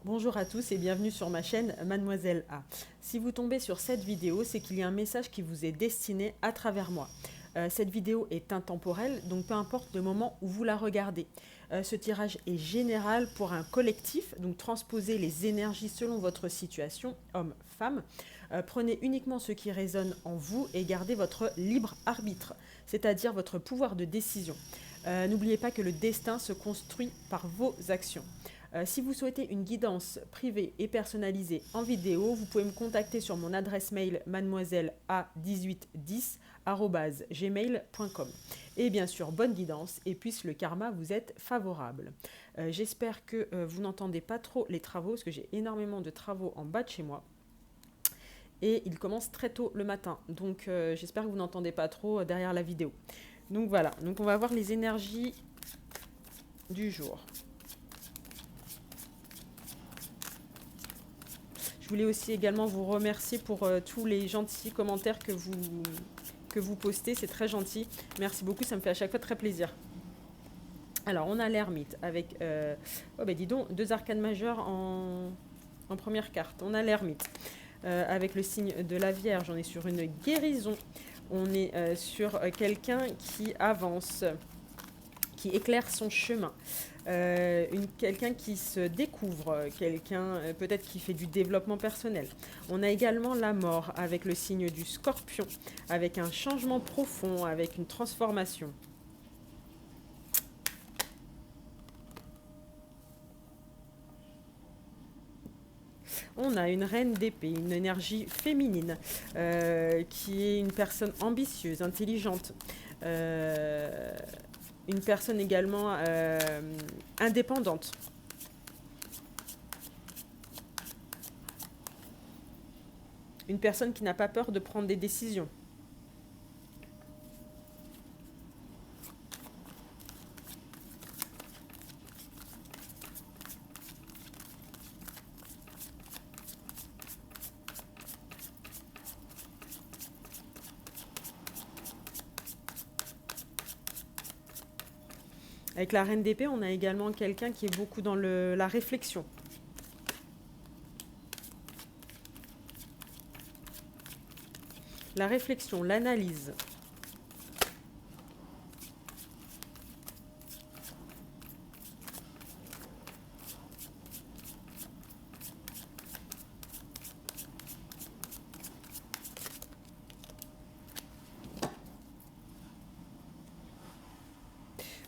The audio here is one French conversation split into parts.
Bonjour à tous et bienvenue sur ma chaîne Mademoiselle A. Si vous tombez sur cette vidéo, c'est qu'il y a un message qui vous est destiné à travers moi. Cette vidéo est intemporelle, donc peu importe le moment où vous la regardez. Ce tirage est général pour un collectif, donc transposez les énergies selon votre situation, homme, femme. Prenez uniquement ce qui résonne en vous et gardez votre libre arbitre, c'est-à-dire votre pouvoir de décision. N'oubliez pas que le destin se construit par vos actions. Si vous souhaitez une guidance privée et personnalisée en vidéo, vous pouvez me contacter sur mon adresse mail mademoiselle.a1810@gmail.com. Et bien sûr, bonne guidance et puisse le karma vous être favorable. J'espère que vous n'entendez pas trop les travaux, parce que j'ai énormément de travaux en bas de chez moi. Et ils commencent très tôt le matin. Donc j'espère que vous n'entendez pas trop derrière la vidéo. Donc voilà, donc on va voir les énergies du jour. Je voulais aussi également vous remercier pour tous les gentils commentaires que vous postez. C'est très gentil. Merci beaucoup, ça me fait à chaque fois très plaisir. Alors, on a l'ermite avec, oh ben dis donc, deux arcanes majeures en première carte. On a l'ermite avec le signe de la Vierge. On est sur une guérison. On est sur quelqu'un qui avance, qui éclaire son chemin. Quelqu'un qui se découvre, quelqu'un peut-être qui fait du développement personnel. On a également la mort avec le signe du scorpion, avec un changement profond, avec une transformation. On a une reine d'épée, une énergie féminine, qui est une personne ambitieuse, intelligente. Une personne également indépendante. Une personne qui n'a pas peur de prendre des décisions. Avec la reine d'épée, on a également quelqu'un qui est beaucoup dans la réflexion. La réflexion, l'analyse.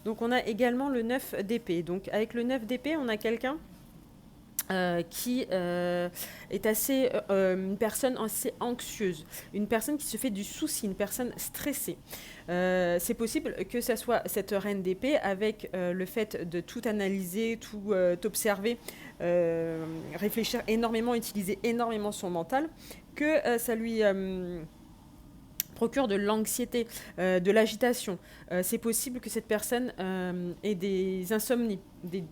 Donc on a également le 9 d'épée. Donc avec le 9 d'épée, on a quelqu'un qui est une personne assez anxieuse, une personne qui se fait du souci, une personne stressée. C'est possible que ça soit cette reine d'épée avec le fait de tout analyser, tout observer, réfléchir énormément, utiliser énormément son mental, que ça lui procure de l'anxiété, de l'agitation. C'est possible que cette personne ait des insomnies, des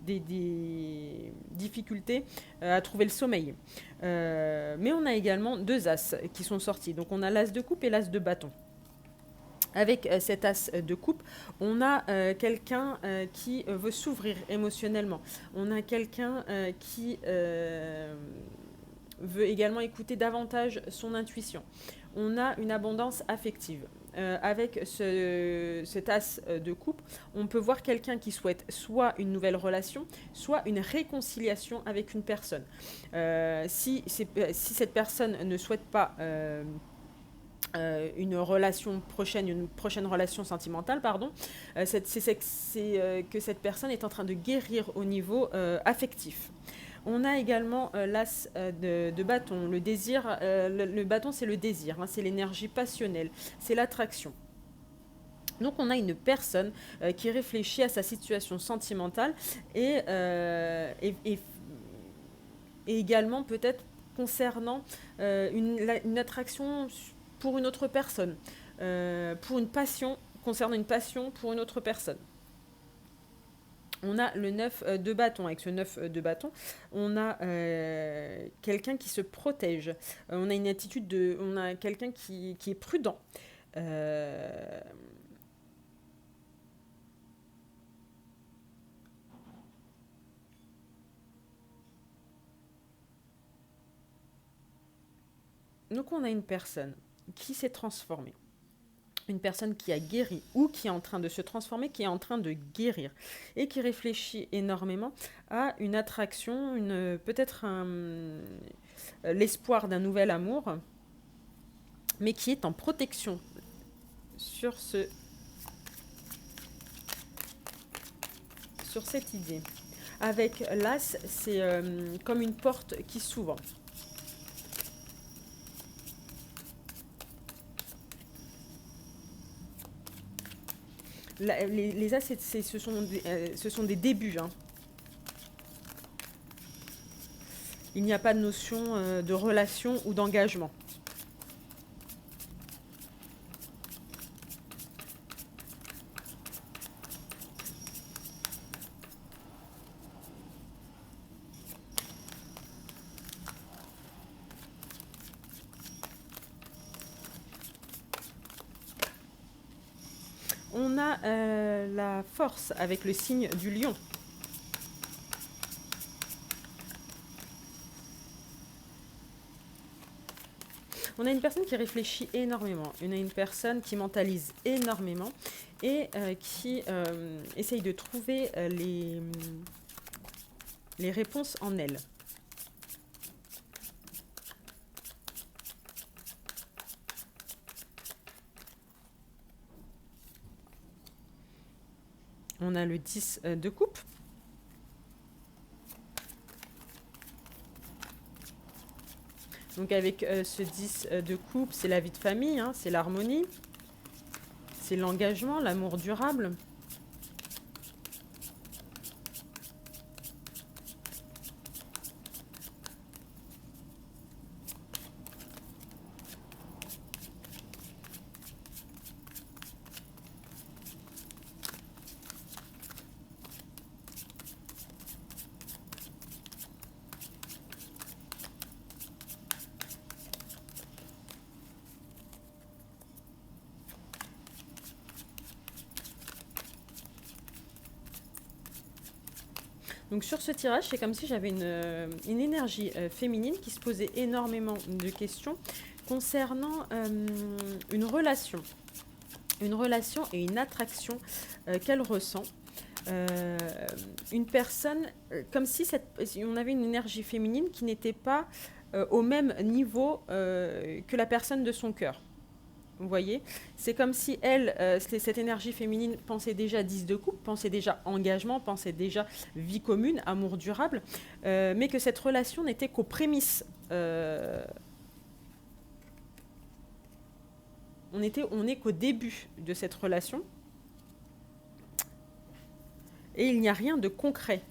difficultés à trouver le sommeil. Mais on a également deux as qui sont sortis. Donc on a l'as de coupe et l'as de bâton. Avec cet as de coupe, on a quelqu'un qui veut s'ouvrir émotionnellement. On a quelqu'un qui veut également écouter davantage son intuition. On a une abondance affective. Avec cet as de coupe, on peut voir quelqu'un qui souhaite soit une nouvelle relation, soit une réconciliation avec une personne. Si cette personne ne souhaite pas une relation prochaine, une prochaine relation sentimentale, pardon, c'est que cette personne est en train de guérir au niveau affectif. On a également l'as de bâton. Le désir, le bâton, c'est le désir, hein, c'est l'énergie passionnelle, c'est l'attraction. Donc on a une personne qui réfléchit à sa situation sentimentale et également peut-être concernant une attraction pour une autre personne, pour une passion, concernant une passion pour une autre personne. On a le 9 de bâton. Avec ce 9 de bâton, on a quelqu'un qui se protège. On a une attitude de. On a quelqu'un qui est prudent. Euh, Donc on a une personne qui s'est transformée, une personne qui a guéri ou qui est en train de se transformer, qui est en train de guérir et qui réfléchit énormément à une attraction, peut-être l'espoir d'un nouvel amour, mais qui est en protection sur cette idée. Avec l'As, c'est comme une porte qui s'ouvre. Les As, ce sont des débuts. Hein. Il n'y a pas de notion de relation ou d'engagement. On a la force avec le signe du lion. On a une personne qui réfléchit énormément. On a une personne qui mentalise énormément et qui essaye de trouver les réponses en elle. On a le 10 de coupe. Donc avec ce 10 de coupe, c'est la vie de famille, hein, c'est l'harmonie, c'est l'engagement, l'amour durable. Donc sur ce tirage, c'est comme si j'avais une énergie féminine qui se posait énormément de questions concernant une relation et une attraction qu'elle ressent. Une personne, comme si on avait une énergie féminine qui n'était pas au même niveau que la personne de son cœur. Vous voyez, c'est comme si elle, cette énergie féminine pensait déjà 10 de coupe, pensait déjà engagement, pensait déjà vie commune, amour durable, mais que cette relation n'était qu'aux prémices. On est qu'au début de cette relation. Et il n'y a rien de concret.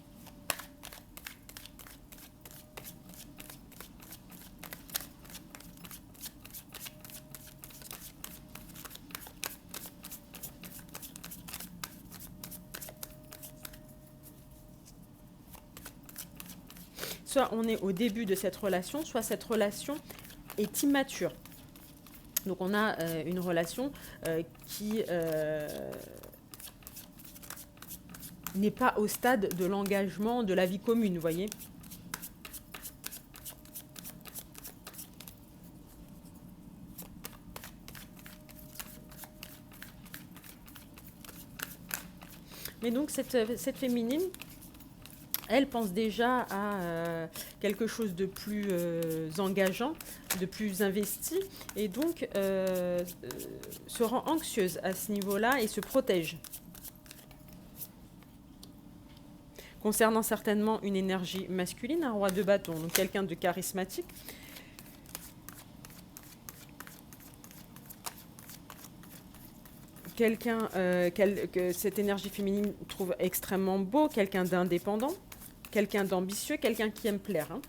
Soit on est au début de cette relation, soit cette relation est immature. Donc on a une relation qui n'est pas au stade de l'engagement, de la vie commune, vous voyez. Mais donc cette féminine, elle pense déjà à quelque chose de plus engageant, de plus investi, et donc se rend anxieuse à ce niveau-là et se protège. Concernant certainement une énergie masculine, un roi de bâton, donc quelqu'un de charismatique. Quelqu'un que cette énergie féminine trouve extrêmement beau, quelqu'un d'indépendant, quelqu'un d'ambitieux, quelqu'un qui aime plaire. Hein.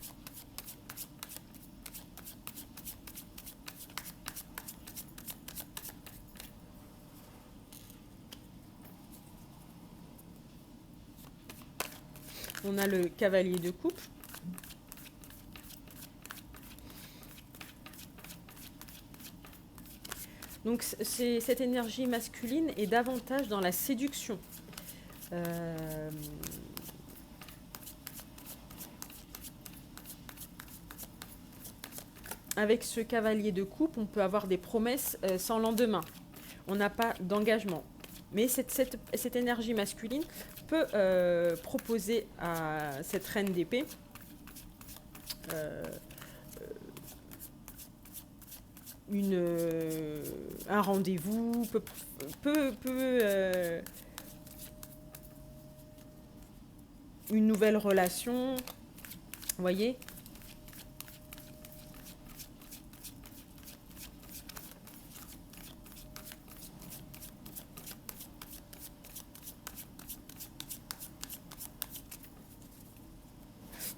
On a le cavalier de coupe. Donc cette énergie masculine est davantage dans la séduction. avec ce cavalier de coupe, on peut avoir des promesses sans lendemain. On n'a pas d'engagement. Mais cette énergie masculine peut proposer à cette reine d'épée un rendez-vous, une nouvelle relation. Vous voyez ?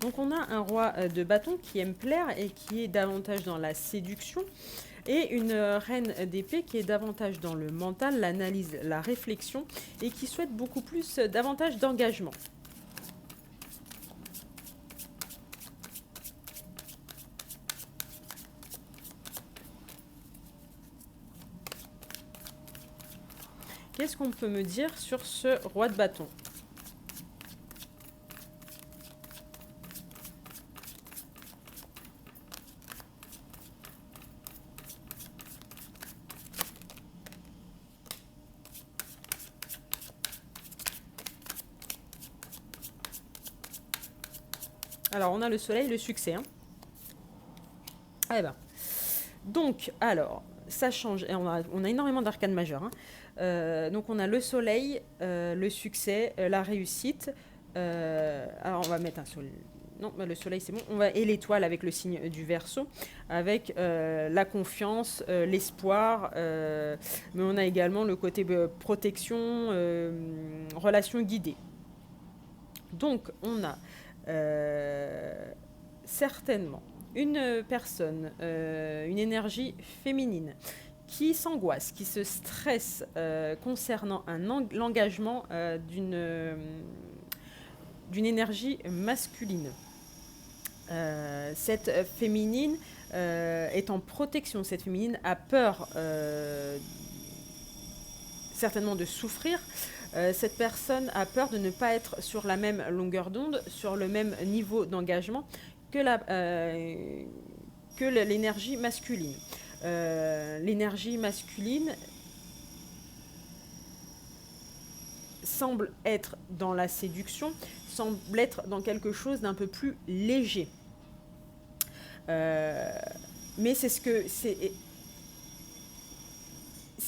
Donc on a un roi de bâton qui aime plaire et qui est davantage dans la séduction, et une reine d'épée qui est davantage dans le mental, l'analyse, la réflexion, et qui souhaite beaucoup plus, davantage d'engagement. Qu'est-ce qu'on peut me dire sur ce roi de bâton ? Alors, on a le soleil, le succès. Hein. Eh ben. Donc, alors, ça change. Et on a énormément d'arcanes majeures. Hein. Donc, on a le soleil, le succès, la réussite. Alors, on va mettre un soleil. Non, le soleil, c'est bon. Et l'étoile avec le signe du Verseau, avec la confiance, l'espoir. Mais on a également le côté protection, relation guidée. Donc, on a certainement une personne, une énergie féminine qui s'angoisse, qui se stresse concernant l'engagement d'une énergie masculine. Cette féminine est en protection. Cette féminine a peur certainement de souffrir. Cette personne a peur de ne pas être sur la même longueur d'onde, sur le même niveau d'engagement que l'énergie masculine. L'énergie masculine semble être dans la séduction, semble être dans quelque chose d'un peu plus léger. Mais c'est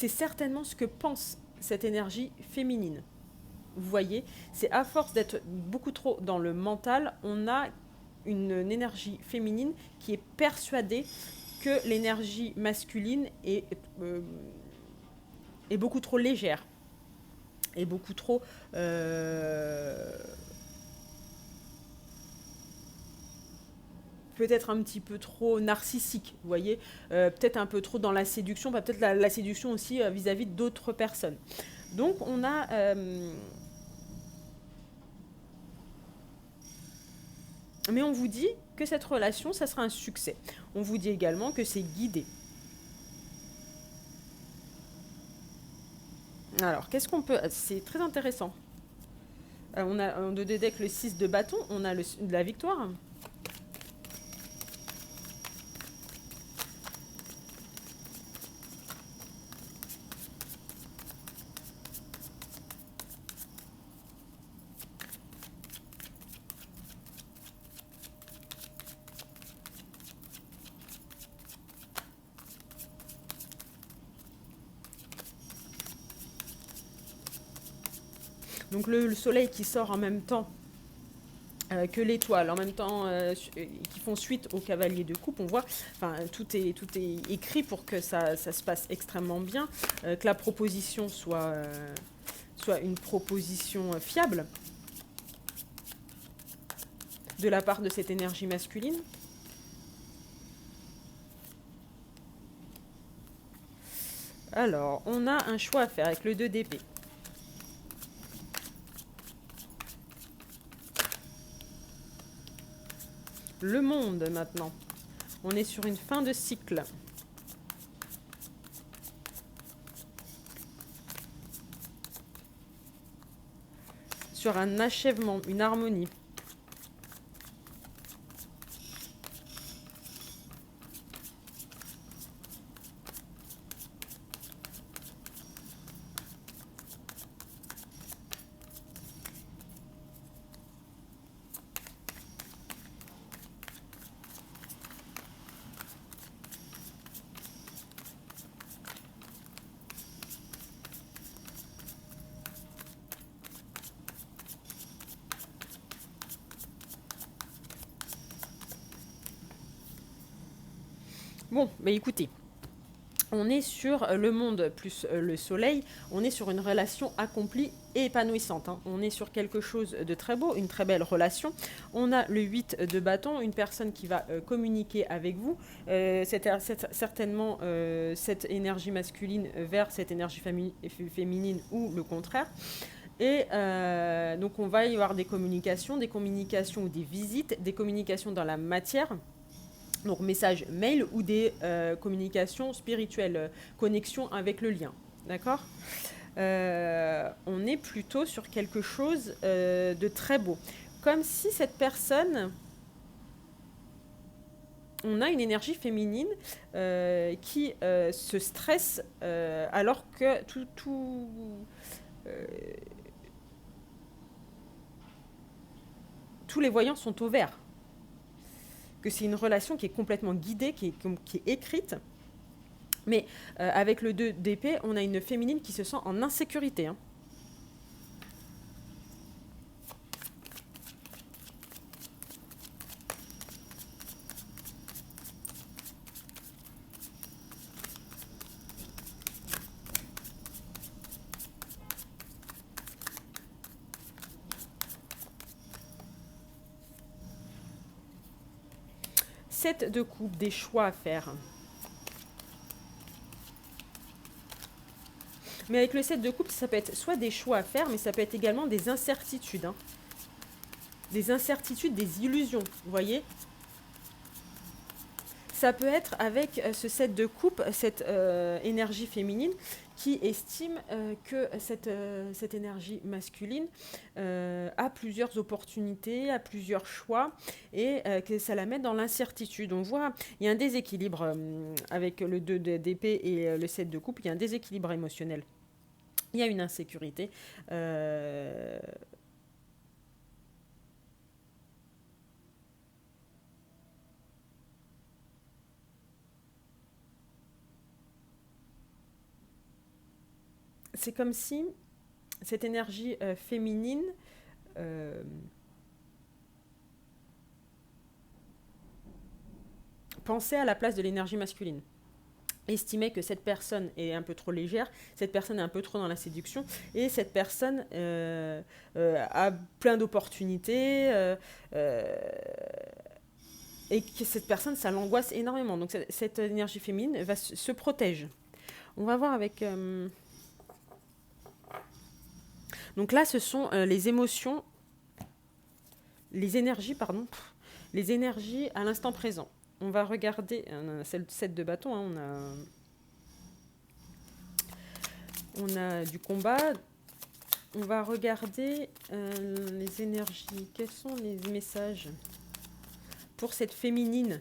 certainement ce que pense cette énergie féminine. Vous voyez, c'est à force d'être beaucoup trop dans le mental, on a une énergie féminine qui est persuadée que l'énergie masculine est beaucoup trop légère, est beaucoup trop peut-être un petit peu trop narcissique, vous voyez, peut-être un peu trop dans la séduction, peut-être la séduction aussi vis-à-vis d'autres personnes. Donc on a mais on vous dit que cette relation, ça sera un succès. On vous dit également que c'est guidé. Alors, qu'est-ce qu'on peut... C'est très intéressant. On a en 2D deck le 6 de bâton, on a la victoire. Donc le soleil qui sort en même temps que l'étoile, en même temps qui font suite au cavalier de coupe, on voit, enfin tout est écrit pour que ça se passe extrêmement bien, que la proposition soit une proposition fiable de la part de cette énergie masculine. Alors, on a un choix à faire avec le 2 d'épée. Le monde maintenant. On est sur une fin de cycle. Sur un achèvement, une harmonie. Bon, bah écoutez, on est sur le monde plus le soleil, on est sur une relation accomplie et épanouissante, hein. On est sur quelque chose de très beau, une très belle relation. On a le 8 de bâton, une personne qui va communiquer avec vous, certainement cette énergie masculine vers cette énergie féminine ou le contraire. Et donc on va y avoir des communications ou des visites, des communications dans la matière, donc message mail ou des communications spirituelles, connexion avec le lien. D'accord. On est plutôt sur quelque chose de très beau. Comme si cette personne, on a une énergie féminine qui se stresse alors que tous les voyants sont au vert. Que c'est une relation qui est complètement guidée, qui est écrite. Mais avec le 2 d'épée, on a une féminine qui se sent en insécurité, hein. Sept de coupe, des choix à faire. Mais avec le 7 de coupe, ça peut être soit des choix à faire, mais ça peut être également des incertitudes, hein. Des incertitudes, des illusions, vous voyez. Ça peut être avec ce 7 de coupe, cette énergie féminine qui estime que cette énergie masculine a plusieurs opportunités, a plusieurs choix et que ça la met dans l'incertitude. On voit, il y a un déséquilibre avec le 2 d'épée et le 7 de coupe, il y a un déséquilibre émotionnel. Il y a une insécurité. C'est comme si cette énergie féminine pensait à la place de l'énergie masculine. Estimait que cette personne est un peu trop légère, cette personne est un peu trop dans la séduction, et cette personne a plein d'opportunités, et que cette personne, ça l'angoisse énormément. Donc cette énergie féminine se protège. On va voir avec... Donc là, ce sont les émotions, les énergies à l'instant présent. On va regarder, c'est le 7 de bâton, hein, on a du combat. On va regarder les énergies. Quels sont les messages pour cette féminine ?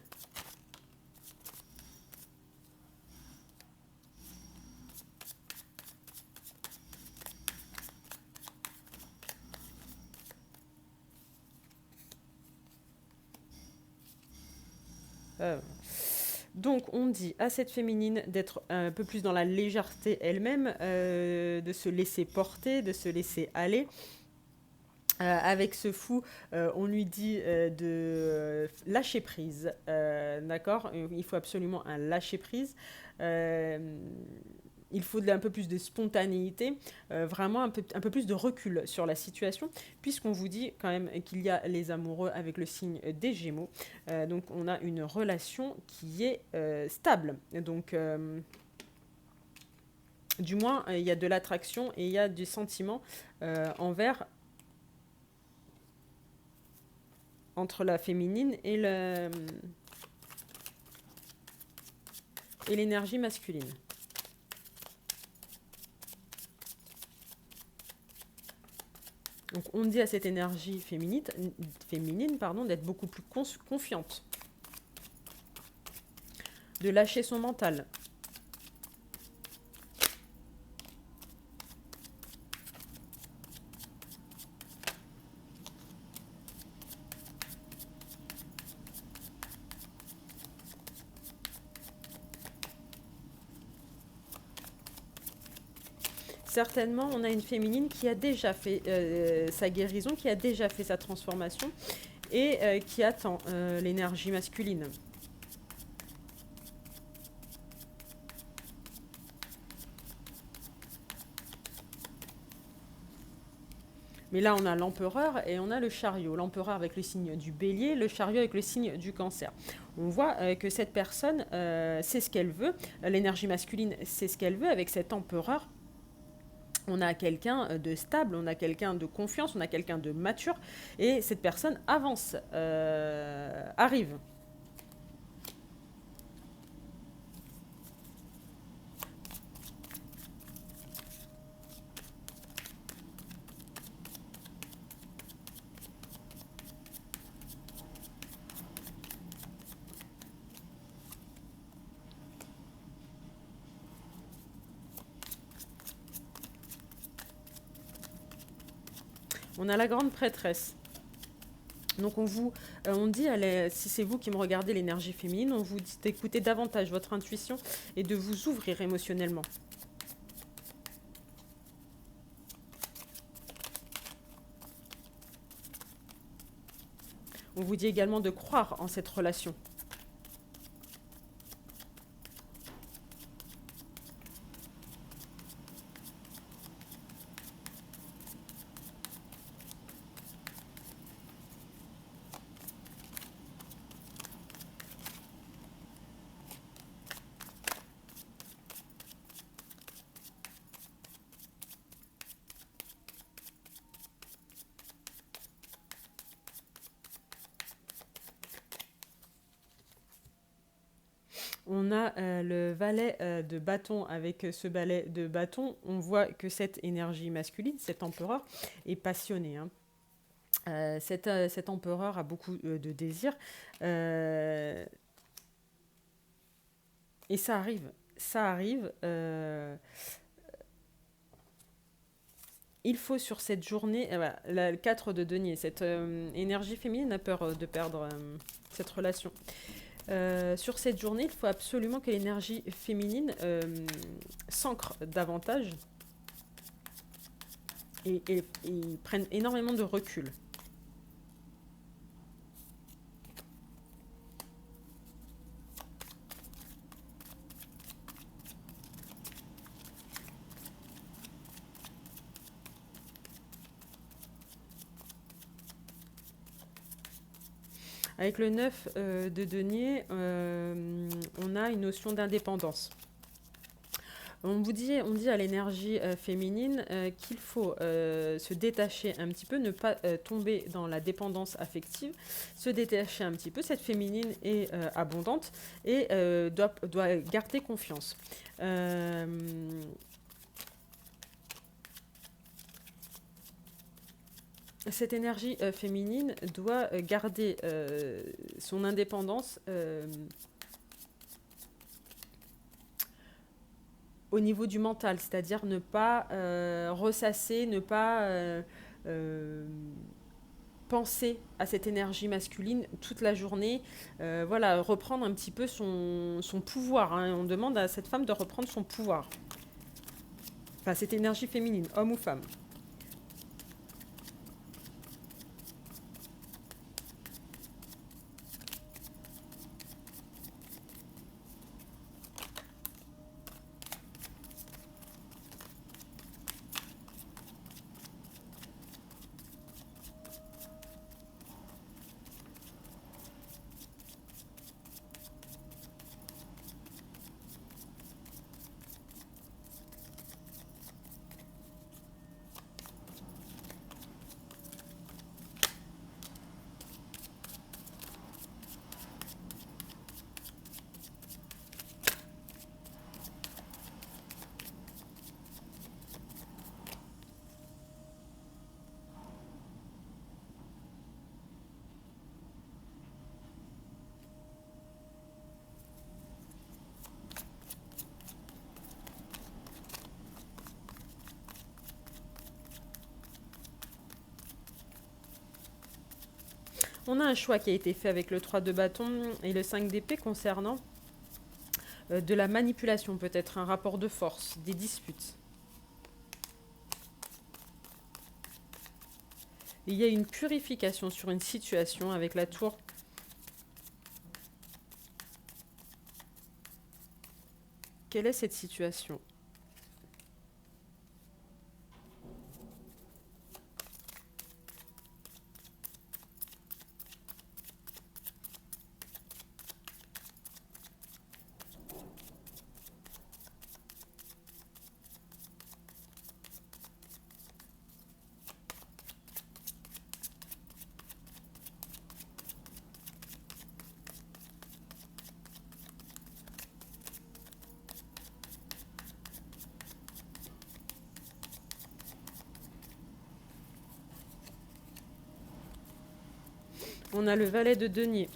Donc on dit à cette féminine d'être un peu plus dans la légèreté elle-même, de se laisser porter, de se laisser aller. Avec ce fou, on lui dit de lâcher prise, d'accord. Il faut absolument un lâcher prise. Il faut un peu plus de spontanéité, vraiment un peu plus de recul sur la situation, puisqu'on vous dit quand même qu'il y a les amoureux avec le signe des Gémeaux. Donc on a une relation qui est stable. Donc du moins, il y a de l'attraction et il y a du sentiment entre la féminine et l'énergie masculine. Donc on dit à cette énergie féminine d'être beaucoup plus confiante, de lâcher son mental. Certainement, on a une féminine qui a déjà fait sa guérison, qui a déjà fait sa transformation et qui attend l'énergie masculine. Mais là, on a l'empereur et on a le chariot. L'empereur avec le signe du bélier, le chariot avec le signe du cancer. On voit que cette personne sait ce qu'elle veut. L'énergie masculine sait ce qu'elle veut avec cet empereur. On a quelqu'un de stable, on a quelqu'un de confiance, on a quelqu'un de mature. Et cette personne avance, arrive. On a la grande prêtresse. Donc on dit, si c'est vous qui me regardez l'énergie féminine, on vous dit d'écouter davantage votre intuition et de vous ouvrir émotionnellement. On vous dit également de croire en cette relation. On a le valet de bâton. Avec ce valet de bâton, on voit que cette énergie masculine, cet empereur, est passionné. Hein. Cet empereur a beaucoup de désirs. Et ça arrive. Ça arrive. Il faut sur cette journée, voilà, le 4 de denier, cette énergie féminine a peur de perdre cette relation. Sur cette journée, il faut absolument que l'énergie féminine s'ancre davantage et prenne énormément de recul. Avec le 9 de denier, on a une notion d'indépendance. On dit à l'énergie féminine qu'il faut se détacher un petit peu, ne pas tomber dans la dépendance affective, se détacher un petit peu. Cette féminine est abondante et doit garder confiance. Cette énergie féminine doit garder son indépendance au niveau du mental, c'est-à-dire ne pas ressasser, ne pas penser à cette énergie masculine toute la journée, voilà, reprendre un petit peu son pouvoir. Hein. On demande à cette femme de reprendre son pouvoir. Enfin, cette énergie féminine, homme ou femme. On a un choix qui a été fait avec le 3 de bâton et le 5 d'épée concernant de la manipulation, peut-être un rapport de force, des disputes. Il y a une purification sur une situation avec la tour. Quelle est cette situation ? On a le valet de denier.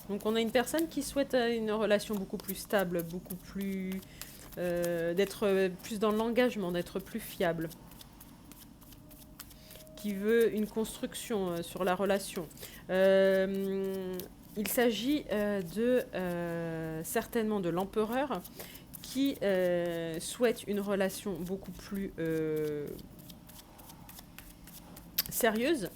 Donc on a une personne qui souhaite une relation beaucoup plus stable, beaucoup plus... d'être plus dans l'engagement, d'être plus fiable. Qui veut une construction sur la relation. Il s'agit certainement de l'empereur qui souhaite une relation beaucoup plus sérieuse.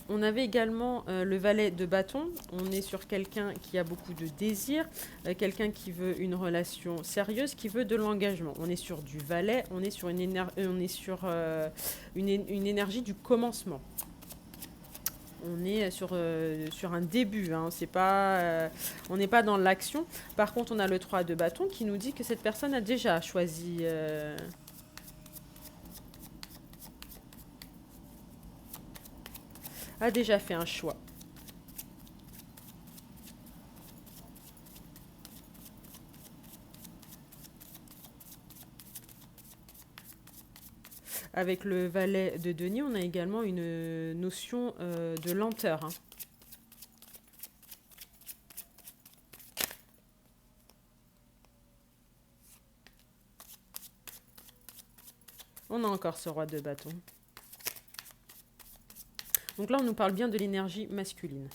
On avait également le valet de bâton. On est sur quelqu'un qui a beaucoup de désir, quelqu'un qui veut une relation sérieuse, qui veut de l'engagement. On est sur du valet, on est sur une énergie du commencement. On est sur un début, hein. On n'est pas dans l'action. Par contre, on a le 3 de bâton qui nous dit que cette personne a déjà choisi... a déjà fait un choix. Avec le valet de denier, on a également une notion de lenteur, hein. On a encore ce roi de bâton. Donc là, on nous parle bien de l'énergie masculine.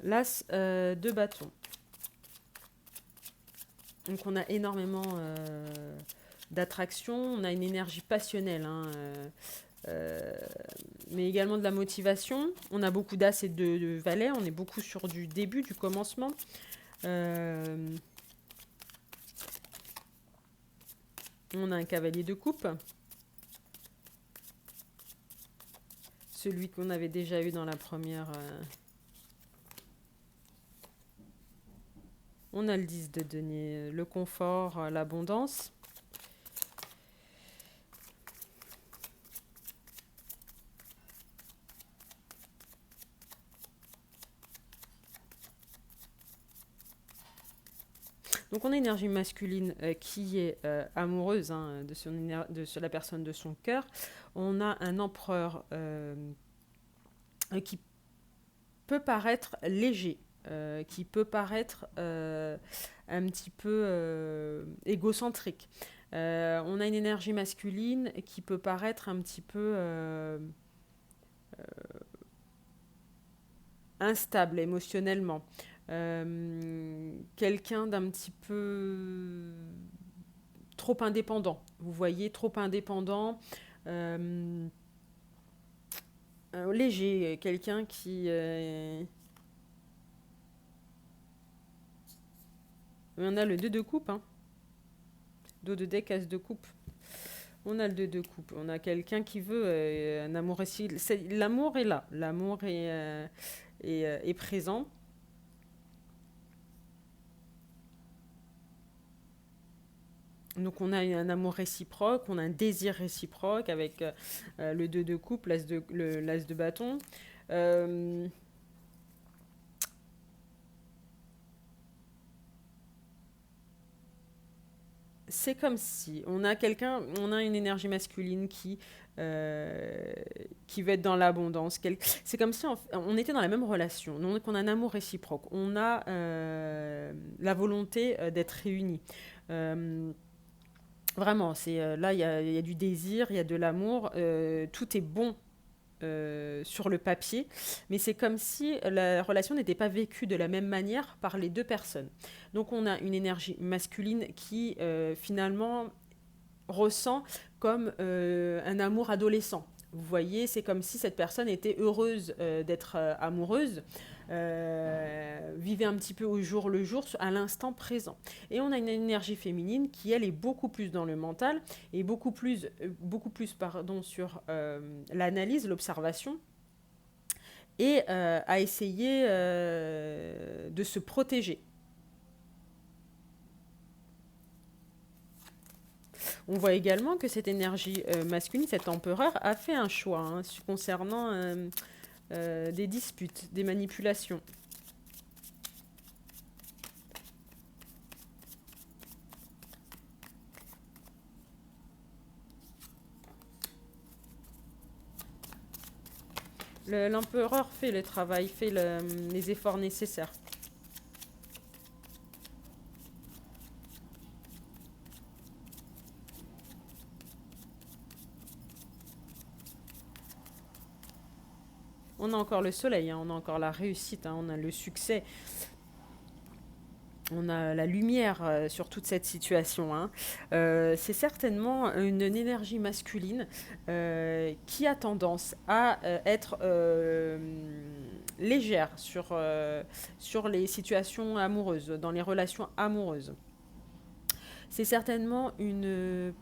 L'as de bâton. Donc on a énormément d'attraction, on a une énergie passionnelle, hein, mais également de la motivation. On a beaucoup d'as et de valets, on est beaucoup sur du début, du commencement. On a un cavalier de coupe. Celui qu'on avait déjà eu dans la première... On a le 10 de denier, le confort, l'abondance. Donc on a une énergie masculine qui est amoureuse, hein, de la personne de son cœur. On a un empereur qui peut paraître léger, qui peut paraître un petit peu égocentrique. On a une énergie masculine qui peut paraître un petit peu instable émotionnellement. Quelqu'un d'un petit peu trop indépendant. Vous voyez, trop indépendant. Léger, quelqu'un qui... On a le 2 de coupe, hein. Dos de deck, as de coupe. On a le 2 de coupe. On a quelqu'un qui veut un amour ici. L'amour est là. L'amour est présent. Donc on a un amour réciproque, on a un désir réciproque avec le 2 de coupe, l'as de bâton. C'est comme si on a une énergie masculine qui veut être dans l'abondance. C'est comme si on était dans la même relation, donc on a un amour réciproque. On a la volonté d'être réunis. Vraiment, là, il y a du désir, il y a de l'amour, tout est bon sur le papier, mais c'est comme si la relation n'était pas vécue de la même manière par les deux personnes. Donc on a une énergie masculine qui finalement ressent comme un amour adolescent. Vous voyez, c'est comme si cette personne était heureuse d'être amoureuse, vivait un petit peu au jour le jour, à l'instant présent. Et on a une énergie féminine qui, elle, est beaucoup plus dans le mental et beaucoup plus sur l'analyse, l'observation, et à essayer de se protéger. On voit également que cette énergie masculine, cet empereur, a fait un choix hein, concernant des disputes, des manipulations. L'empereur fait le travail, fait les efforts nécessaires. On a encore le soleil, hein, on a encore la réussite, hein, on a le succès, on a la lumière sur toute cette situation. Hein. C'est certainement une énergie masculine qui a tendance à être légère sur les situations amoureuses, dans les relations amoureuses. C'est certainement une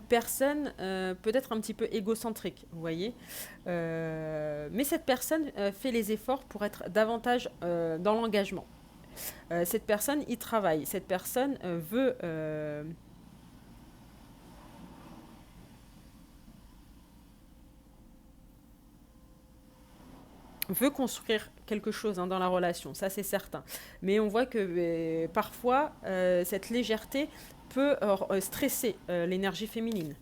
personne peut-être un petit peu égocentrique, vous voyez. Mais cette personne fait les efforts pour être davantage dans l'engagement. Cette personne y travaille. Cette personne veut construire quelque chose hein, dans la relation, ça c'est certain. Mais on voit que parfois, cette légèreté peut stresser l'énergie féminine.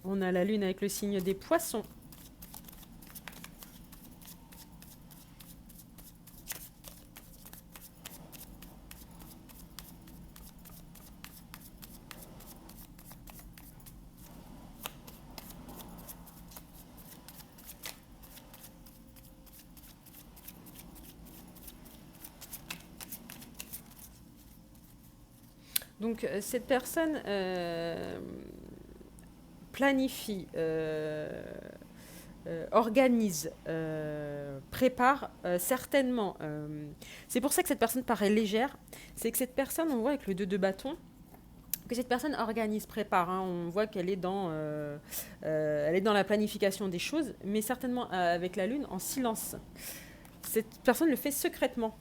On a la lune avec le signe des poissons. Donc cette personne planifie, organise, prépare certainement. C'est pour ça que cette personne paraît légère. C'est que cette personne, on voit avec le 2 de bâton, que cette personne organise, prépare. Hein. On voit qu'elle est elle est dans la planification des choses, mais certainement avec la lune en silence. Cette personne le fait secrètement.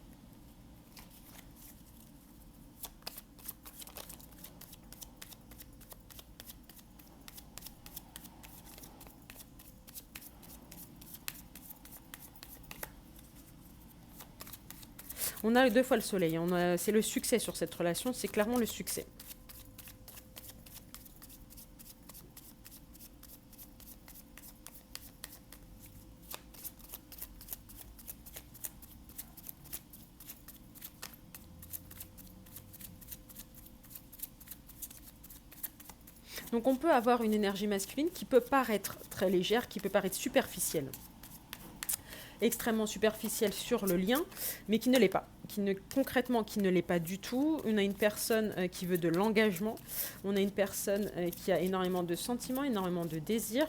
On a 2 fois le soleil. C'est le succès sur cette relation. C'est clairement le succès. Donc on peut avoir une énergie masculine qui peut paraître très légère, qui peut paraître superficielle. Extrêmement superficielle sur le lien, mais qui ne l'est pas. Concrètement, qui ne l'est pas du tout. On a une personne qui veut de l'engagement. On a une personne qui a énormément de sentiments, énormément de désirs.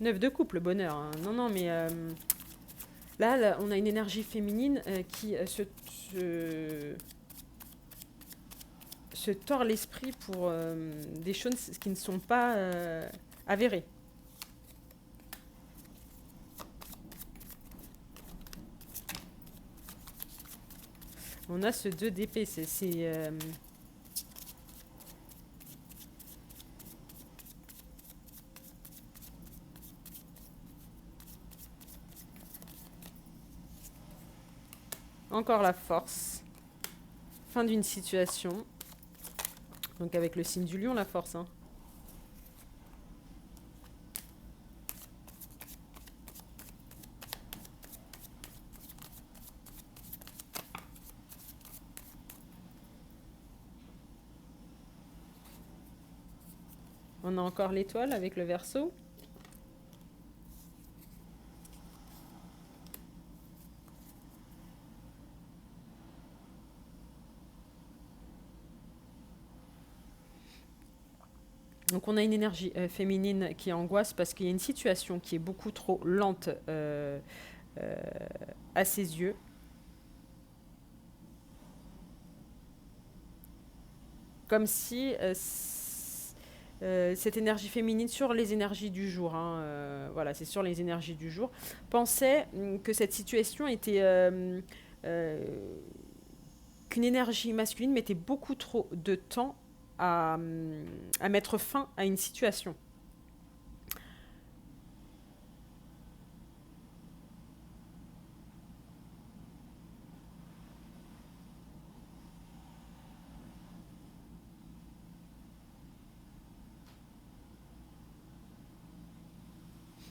Neuf de couple, bonheur. Hein. Non, non, mais là, on a une énergie féminine qui se tord l'esprit pour des choses qui ne sont pas avérées. On a ce 2 d'épée, encore la force. Fin d'une situation. Donc avec le signe du lion, la force. Hein. On a encore l'étoile avec le Verseau. Donc on a une énergie féminine qui angoisse parce qu'il y a une situation qui est beaucoup trop lente euh, à ses yeux. Comme si cette énergie féminine sur les énergies du jour, hein, voilà, c'est sur les énergies du jour, pensait que cette situation était euh, qu'une énergie masculine mettait beaucoup trop de temps à mettre fin à une situation.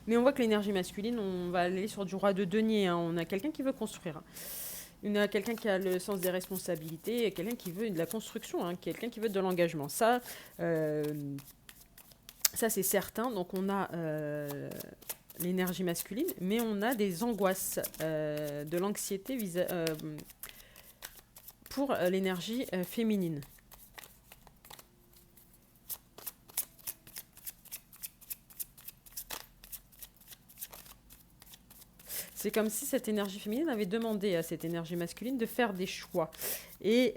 Mais on voit que l'énergie masculine, on va aller sur du roi de denier, hein. On a quelqu'un qui veut construire, hein. On a quelqu'un qui a le sens des responsabilités, et quelqu'un qui veut de la construction, hein, quelqu'un qui veut de l'engagement. Ça c'est certain. Donc on a l'énergie masculine, mais on a des angoisses, de l'anxiété pour l'énergie féminine. C'est comme si cette énergie féminine avait demandé à cette énergie masculine de faire des choix. Et,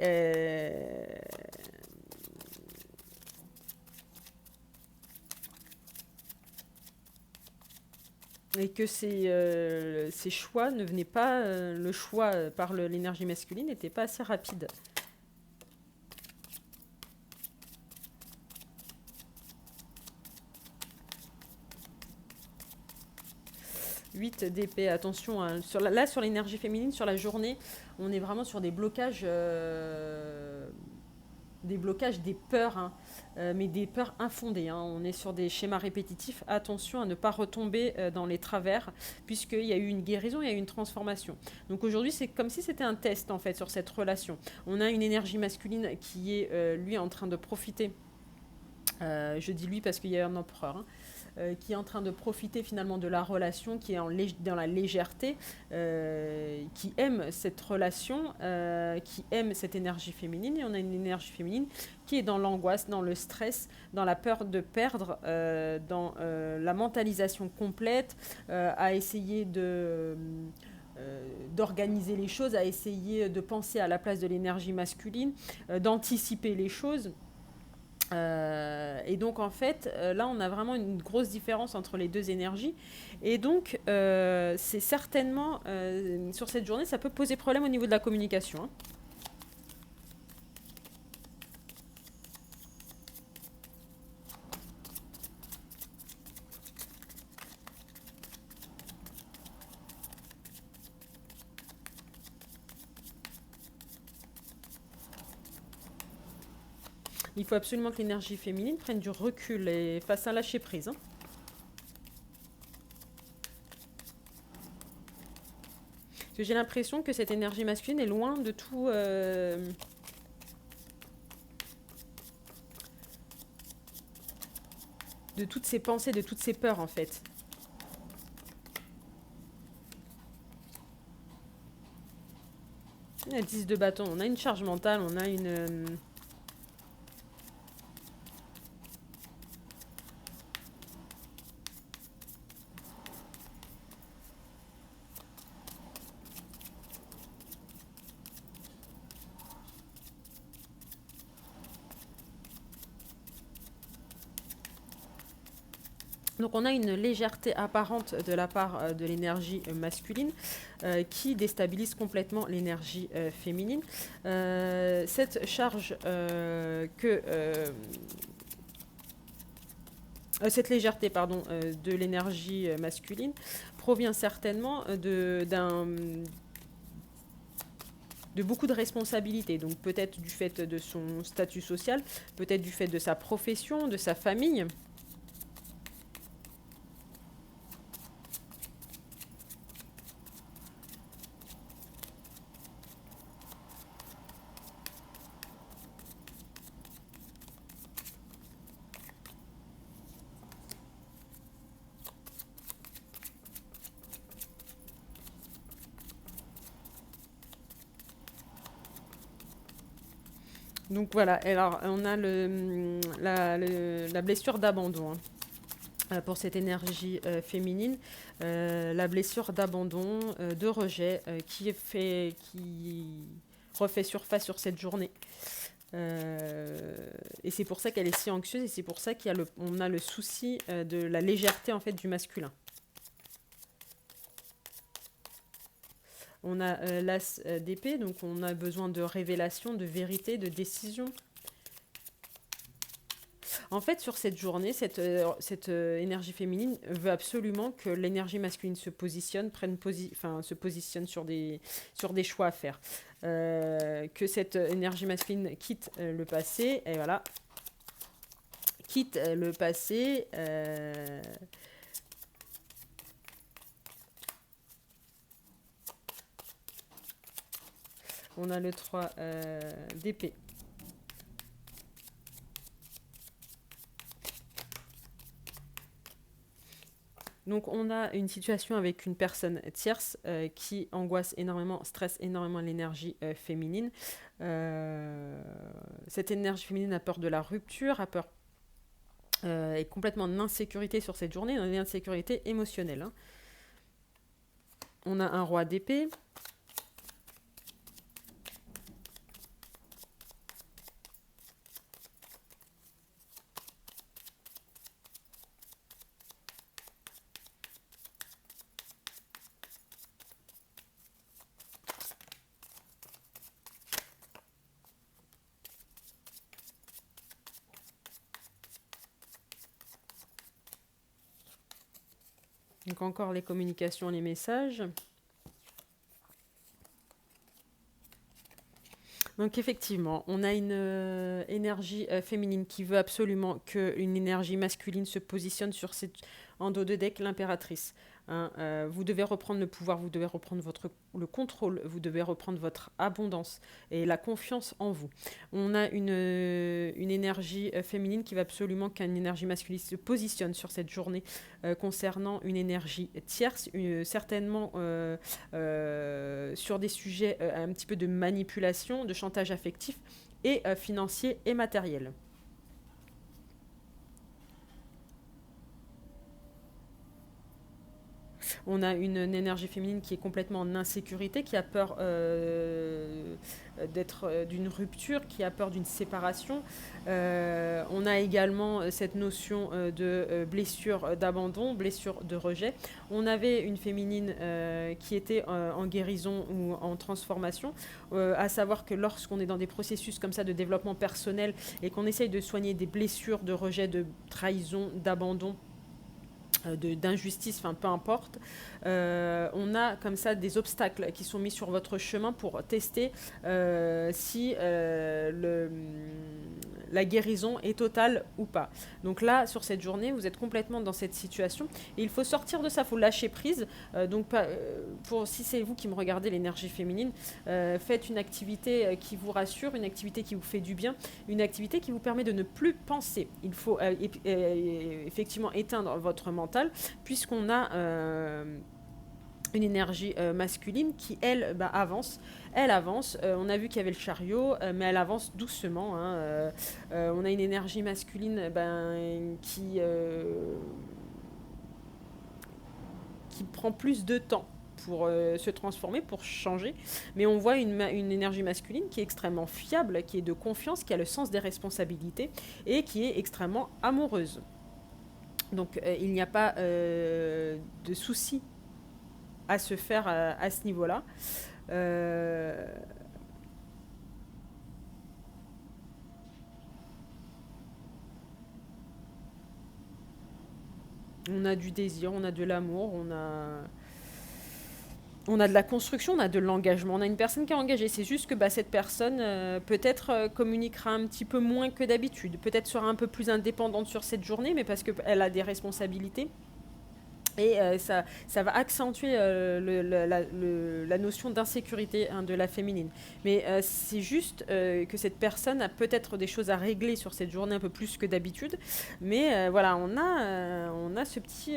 et que ces choix ne venaient pas, le choix par l'énergie masculine n'était pas assez rapide. 8 d'épée, attention, hein. Là sur l'énergie féminine, sur la journée, on est vraiment sur des blocages, des peurs, hein, mais des peurs infondées, hein. On est sur des schémas répétitifs. Attention à ne pas retomber dans les travers, puisqu'il y a eu une guérison, il y a eu une transformation. Donc aujourd'hui, c'est comme si c'était un test en fait sur cette relation. On a une énergie masculine qui est lui en train de profiter. Je dis lui parce qu'il y a un empereur, hein, qui est en train de profiter finalement de la relation, qui est dans la légèreté, qui aime cette relation, qui aime cette énergie féminine. Et on a une énergie féminine qui est dans l'angoisse, dans le stress, dans la peur de perdre, dans la mentalisation complète, à essayer d'organiser les choses, à essayer de penser à la place de l'énergie masculine, d'anticiper les choses. Et donc en fait, là on a vraiment une grosse différence entre les deux énergies. Et donc c'est certainement, sur cette journée, ça peut poser problème au niveau de la communication, hein. Il faut absolument que l'énergie féminine prenne du recul et fasse un lâcher prise, hein. Parce que j'ai l'impression que cette énergie masculine est loin de tout, de toutes ses pensées, de toutes ses peurs en fait. On a 10 de bâton, on a une charge mentale, on a une... Donc on a une légèreté apparente de la part de l'énergie masculine qui déstabilise complètement l'énergie féminine. Cette charge cette légèreté pardon, de l'énergie masculine provient certainement de beaucoup de responsabilités. Donc peut-être du fait de son statut social, peut-être du fait de sa profession, de sa famille. Donc voilà, alors on a la blessure d'abandon, hein. Pour cette énergie féminine, la blessure d'abandon, de rejet, qui refait surface sur cette journée. Et c'est pour ça qu'elle est si anxieuse et c'est pour ça on a le souci de la légèreté en fait du masculin. On a l'as d'épée, donc on a besoin de révélation, de vérité, de décision. En fait, sur cette journée, cette énergie féminine veut absolument que l'énergie masculine se positionne, se positionne sur des choix à faire. Que cette énergie masculine quitte le passé, et voilà, quitte le passé. On a le 3 d'épée. Donc on a une situation avec une personne tierce qui angoisse énormément, stresse énormément l'énergie féminine. Cette énergie féminine a peur de la rupture, a peur est complètement en insécurité sur cette journée, une insécurité émotionnelle, hein. On a un roi d'épée. Donc encore les communications, les messages. Donc effectivement, on a une énergie féminine qui veut absolument qu'une énergie masculine se positionne en dos de deck, l'impératrice, hein. Vous devez reprendre le pouvoir, vous devez reprendre le contrôle, vous devez reprendre votre abondance et la confiance en vous. On a une énergie féminine qui veut absolument qu'une énergie masculine se positionne sur cette journée concernant une énergie tierce, certainement sur des sujets un petit peu de manipulation, de chantage affectif et financier et matériel. On a une énergie féminine qui est complètement en insécurité, qui a peur d'être d'une rupture, qui a peur d'une séparation. On a également cette notion de blessure d'abandon, blessure de rejet. On avait une féminine qui était en guérison ou en transformation, à savoir que lorsqu'on est dans des processus comme ça de développement personnel et qu'on essaye de soigner des blessures de rejet, de trahison, d'abandon, d'injustice, enfin peu importe, on a comme ça des obstacles qui sont mis sur votre chemin pour tester si la guérison est totale ou pas. Donc là, sur cette journée, vous êtes complètement dans cette situation et il faut sortir de ça, il faut lâcher prise. Si c'est vous qui me regardez, l'énergie féminine, faites une activité qui vous rassure, une activité qui vous fait du bien, une activité qui vous permet de ne plus penser. Il faut effectivement éteindre votre mental puisqu'on a une énergie masculine qui, elle, avance. Elle avance. On a vu qu'il y avait le chariot, mais elle avance doucement, hein. On a une énergie masculine qui prend plus de temps pour se transformer, pour changer. Mais on voit une énergie masculine qui est extrêmement fiable, qui est de confiance, qui a le sens des responsabilités et qui est extrêmement amoureuse. Donc il n'y a pas de souci à se faire à ce niveau-là. On a du désir, on a de l'amour, on a de la construction, on a de l'engagement. On a une personne qui est engagée. C'est juste que cette personne peut-être communiquera un petit peu moins que d'habitude. Peut-être sera un peu plus indépendante sur cette journée, mais parce qu'elle a des responsabilités. Et ça va accentuer la notion d'insécurité, hein, de la féminine. Mais c'est juste que cette personne a peut-être des choses à régler sur cette journée un peu plus que d'habitude. Mais voilà, on a ce petit...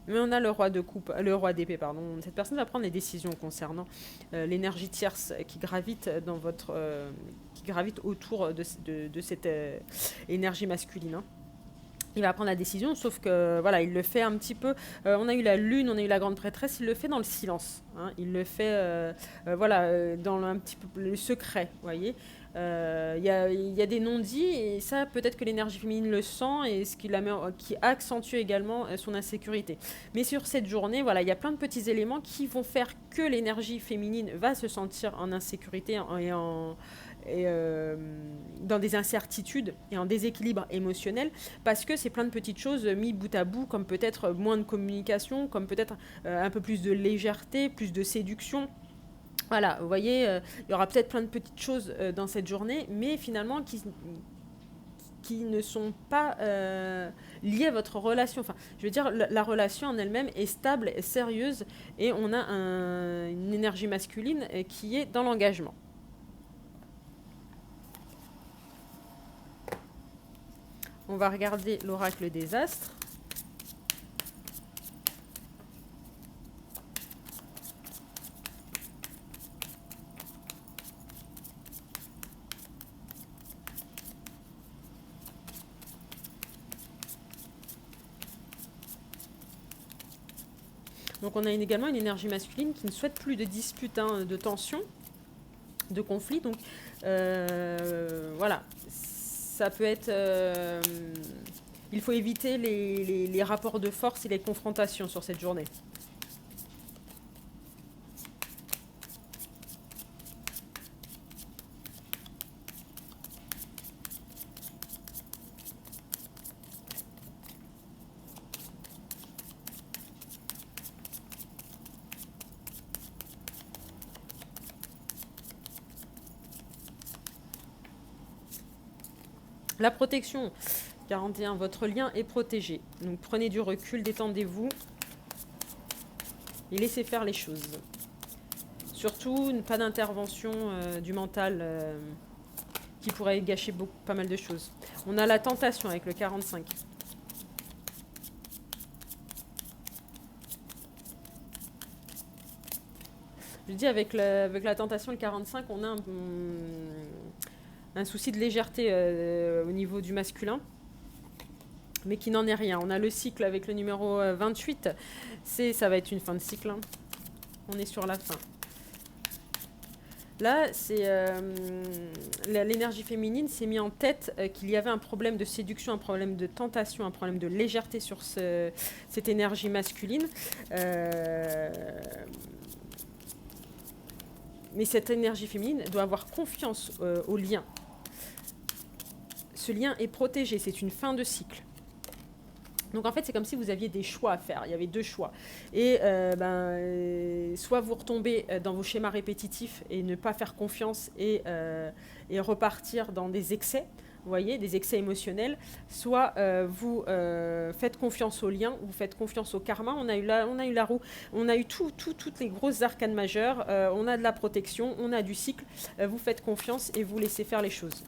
Mais on a le roi de coupe, le roi d'épée, pardon. Cette personne va prendre des décisions concernant l'énergie tierce qui gravite dans votre, qui gravite autour de cette énergie masculine, hein. Il va prendre la décision, sauf que voilà, il le fait un petit peu. On a eu la lune, on a eu la grande prêtresse. Il le fait dans le silence, hein. Il le fait, voilà, dans un petit peu le secret, vous voyez. Il y a des non-dits et ça, peut-être que l'énergie féminine le sent et ce qui la met, qui accentue également son insécurité. Mais sur cette journée, voilà, il y a plein de petits éléments qui vont faire que l'énergie féminine va se sentir en insécurité et dans des incertitudes et en déséquilibre émotionnel parce que c'est plein de petites choses mis bout à bout, comme peut-être moins de communication, comme peut-être un peu plus de légèreté, plus de séduction. Voilà, vous voyez, il y aura peut-être plein de petites choses dans cette journée, mais finalement qui ne sont pas liées à votre relation. Enfin, je veux dire, la relation en elle-même est stable, est sérieuse, et on a une énergie masculine qui est dans l'engagement. On va regarder l'oracle des astres. Donc on a également une énergie masculine qui ne souhaite plus de disputes, hein, de tensions, de conflits. Donc voilà, ça peut être... il faut éviter les rapports de force et les confrontations sur cette journée. La protection, 41, votre lien est protégé. Donc prenez du recul, détendez-vous et laissez faire les choses. Surtout, pas d'intervention du mental qui pourrait gâcher pas mal de choses. On a la tentation avec le 45. Je dis avec la tentation, le 45, on a un souci de légèreté au niveau du masculin, mais qui n'en est rien. On a le cycle avec le numéro 28, ça va être une fin de cycle, hein. On est sur la fin. Là, l'énergie féminine s'est mis en tête qu'il y avait un problème de séduction, un problème de tentation, un problème de légèreté sur cette énergie masculine. Mais cette énergie féminine doit avoir confiance au lien. Ce lien est protégé, c'est une fin de cycle. Donc en fait, c'est comme si vous aviez des choix à faire. Il y avait deux choix. Et soit vous retombez dans vos schémas répétitifs et ne pas faire confiance et repartir dans des excès, vous voyez, des excès émotionnels. Soit vous faites confiance au lien, vous faites confiance au karma. On a eu la roue, on a eu toutes les grosses arcanes majeures. On a de la protection, on a du cycle. Vous faites confiance et vous laissez faire les choses.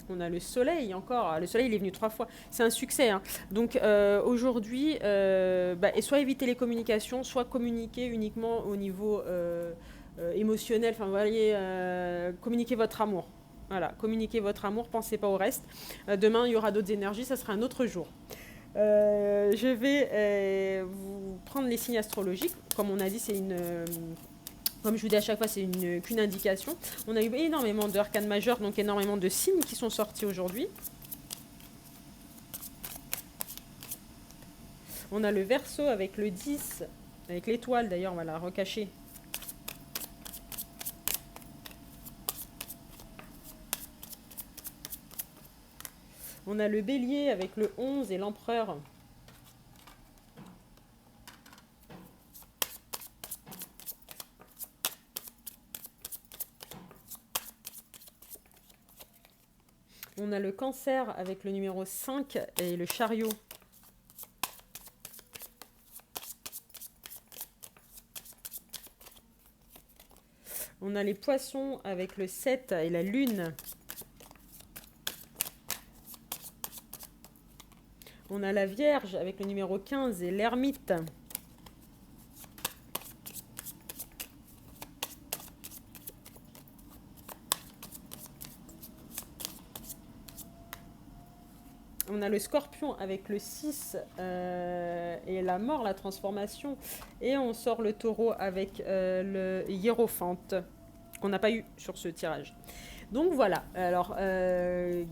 On a le soleil encore. Le soleil, il est venu 3 fois. C'est un succès, hein. Donc aujourd'hui, soit éviter les communications, soit communiquer uniquement au niveau émotionnel. Enfin, vous voyez, communiquer votre amour. Voilà, communiquez votre amour, pensez pas au reste. Demain, il y aura d'autres énergies, ça sera un autre jour. Je vais vous prendre les signes astrologiques. Comme on a dit, c'est une... Comme je vous dis à chaque fois, c'est qu'une indication. On a eu énormément d'arcanes majeures, donc énormément de signes qui sont sortis aujourd'hui. On a le Verseau avec le 10, avec l'étoile d'ailleurs, on va la recacher. On a le Bélier avec le 11 et l'Empereur. On a le Cancer avec le numéro 5 et le Chariot. On a les Poissons avec le 7 et la Lune. On a la Vierge avec le numéro 15 et l'ermite. On a le Scorpion avec le 6 et la mort, la transformation. Et on sort le Taureau avec le Hiérophante, qu'on n'a pas eu sur ce tirage. Donc voilà, alors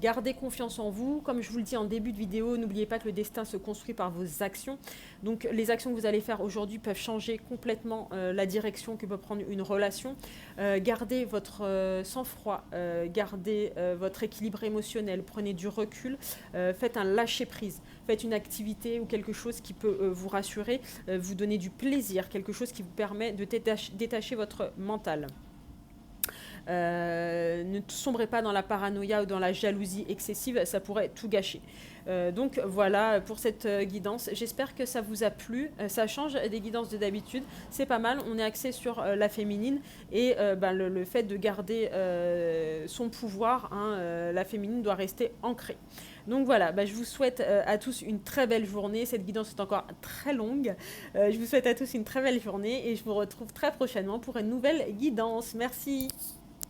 gardez confiance en vous. Comme je vous le dis en début de vidéo, n'oubliez pas que le destin se construit par vos actions. Donc les actions que vous allez faire aujourd'hui peuvent changer complètement la direction que peut prendre une relation. Gardez votre sang-froid, gardez votre équilibre émotionnel, prenez du recul, faites un lâcher-prise. Faites une activité ou quelque chose qui peut vous rassurer, vous donner du plaisir, quelque chose qui vous permet de détacher votre mental. Ne sombrez pas dans la paranoïa ou dans la jalousie excessive, ça pourrait tout gâcher. Donc voilà pour cette guidance. J'espère que ça vous a plu. Ça change des guidances de d'habitude. C'est pas mal. On est axé sur la féminine et le fait de garder son pouvoir. La féminine doit rester ancrée. Donc voilà, je vous souhaite à tous une très belle journée. Cette guidance est encore très longue. Je vous souhaite à tous une très belle journée et je vous retrouve très prochainement pour une nouvelle guidance. Merci.